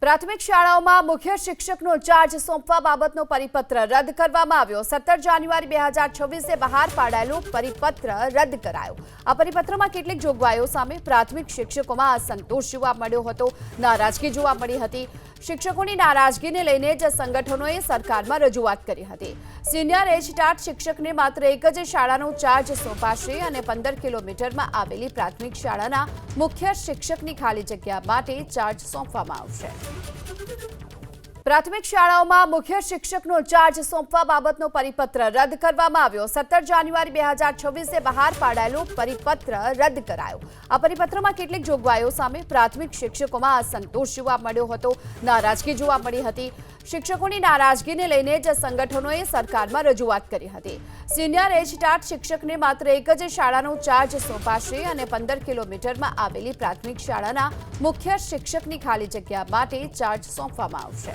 પ્રાથમિક શાળાઓમાં મુખ્ય શિક્ષકનો ચાર્જ સોંપવા બાબતનો પરિપત્ર રદ કરવામાં આવ્યો। 17 જાન્યુઆરી 2026 બહાર પાડાયેલો પરિપત્ર રદ કરાયો। આ પરિપત્રમાં કેટલીક જોગવાઈઓ સામે પ્રાથમિક શિક્ષકોમાં અસંતોષ જોવા મળ્યો હતો, નારાજગી જોવા મળી હતી। શિક્ષકોની નારાજગીને લઈને જ સંગઠનોએ સરકારમાં રજૂઆત કરી હતી। સિનિયર એચટાટ શિક્ષકને માત્ર એક જ શાળાનો ચાર્જ સોંપાશે અને 15 કિલોમીટરમાં આવેલી પ્રાથમિક શાળાના મુખ્ય શિક્ષકની ખાલી જગ્યા માટે ચાર્જ સોંપવામાં આવશે। પ્રાથમિક શાળાઓમાં મુખ્ય શિક્ષકનો ચાર્જ સોંપવા બાબતનો પરિપત્ર રદ કરવામાં આવ્યો। 17 જાન્યુઆરી 2026 બહાર પાડાયેલો પરિપત્ર રદ કરાયો। આ પરિપત્રમાં કેટલીક જોગવાઈઓ સામે પ્રાથમિક શિક્ષકોમાં અસંતોષ જોવા મળ્યો હતો, નારાજગી જોવા મળી હતી। શિક્ષકોની નારાજગીને લઈને જ સંગઠનોએ સરકારમાં રજૂઆત કરી હતી। સિનિયર એચટાટ શિક્ષકને માત્ર એક જ શાળાનો ચાર્જ સોંપાશે અને 15 કિલોમીટરમાં આવેલી પ્રાથમિક શાળાના મુખ્ય શિક્ષકની ખાલી જગ્યા માટે ચાર્જ સોંપવામાં આવશે।